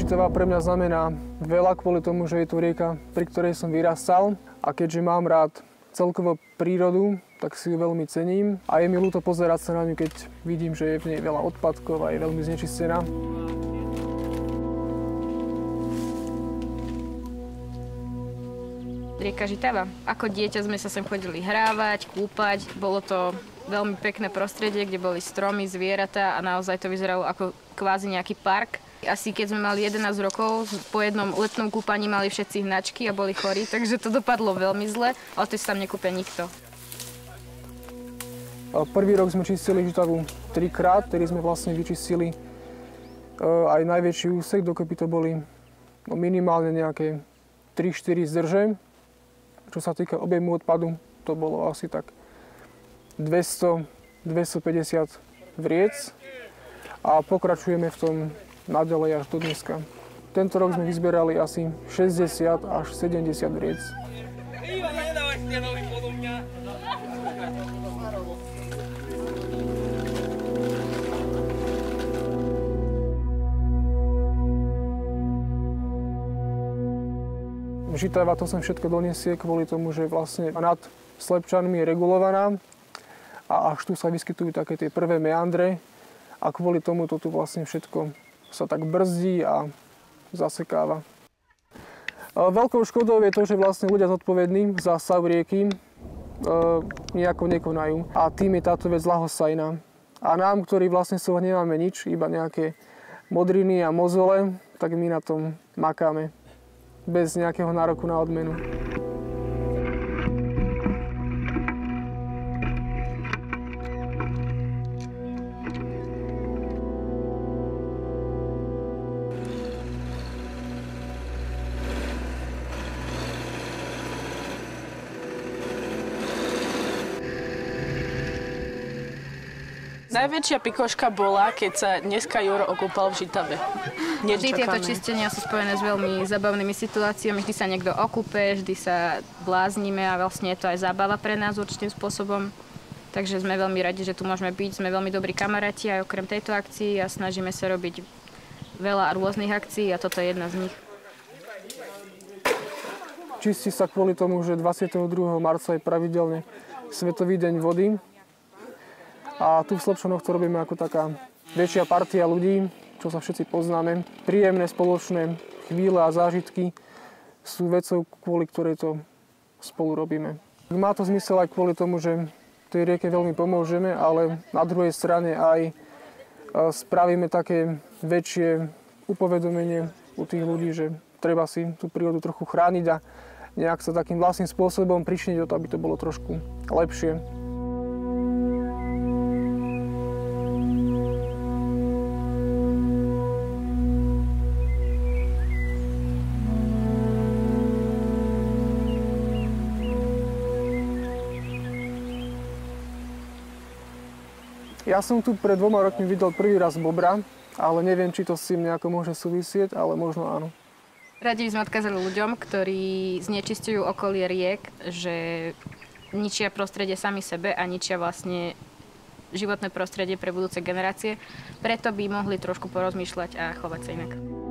Žitava pre mňa znamená veľa kvôli tomu, že je to rieka, pri ktorej som vyrastal. A keďže mám rád celkovo prírodu, tak si ju veľmi cením. A je mi ľúto pozerať sa na ňu, keď vidím, že je v nej veľa odpadkov a je veľmi znečistená. Rieka Žitava. Ako dieťa sme sa sem chodili hrávať, kúpať. Bolo to veľmi pekné prostredie, kde boli stromy, zvieratá a naozaj to vyzeralo ako kvázi nejaký park. Asi keď sme mali 11 rokov, po jednom letnom kúpaní mali všetci hnačky a boli chorí, takže to dopadlo veľmi zle, ale to si tam nekúpia nikto. Prvý rok sme čistili Žitavu 3-krát, ktorý sme vlastne vyčistili aj najväčší úsek, dokopy to boli minimálne nejaké 3-4 zdrže. Čo sa týka objemu odpadu, to bolo asi tak 200-250 vriec a pokračujeme v tom naďalej až do dneska. Tento rok sme vyzbierali asi 60 až 70 vriec. Žitava to sem všetko donesie kvôli tomu, že vlastne nad Slepčanmi je regulovaná a až tu sa vyskytujú také tie prvé meandre a kvôli tomu to tu vlastne všetko sa tak brzdí a zasekáva. Veľkou škodou je to, že vlastne ľudia zodpovední za stav rieky nejako nekonajú a tým je táto vec ľahostajná. A nám, ktorí vlastne z toho nemáme nič, iba nejaké modriny a mozole, tak my na tom makáme bez nejakého nároku na odmenu. Najväčšia pikoška bola, keď sa dneska Juro okúpal v Žitave. Vždy tieto čistenia sú spojené s veľmi zabavnými situáciami. Vždy sa niekto okúpe, vždy sa bláznime a vlastne je to aj zábava pre nás určitým spôsobom. Takže sme veľmi radi, že tu môžeme byť. Sme veľmi dobrí kamaráti aj okrem tejto akcii a snažíme sa robiť veľa rôznych akcií a toto je jedna z nich. Čistí sa kvôli tomu, že 22. marca je pravidelne Svetový deň vody. A tu v Slepčanoch to robíme ako taká väčšia partia ľudí, čo sa všetci poznáme. Príjemné spoločné chvíle a zážitky sú vecou, kvôli ktorej to spolu robíme. Má to zmysel aj kvôli tomu, že tej rieke veľmi pomôžeme, ale na druhej strane aj spravíme také väčšie upovedomenie u tých ľudí, že treba si tú prírodu trochu chrániť a nejak sa takým vlastným spôsobom pričiniť o to, aby to bolo trošku lepšie. Ja som tu pred 2 rokmi videl prvý raz bobra, ale neviem, či to s tým nejako môže súvisieť, ale možno áno. Radi by sme odkázali ľuďom, ktorí znečistujú okolie riek, že ničia prostredie sami sebe a ničia vlastne životné prostredie pre budúce generácie. Preto by mohli trošku porozmýšľať a chovať sa inak.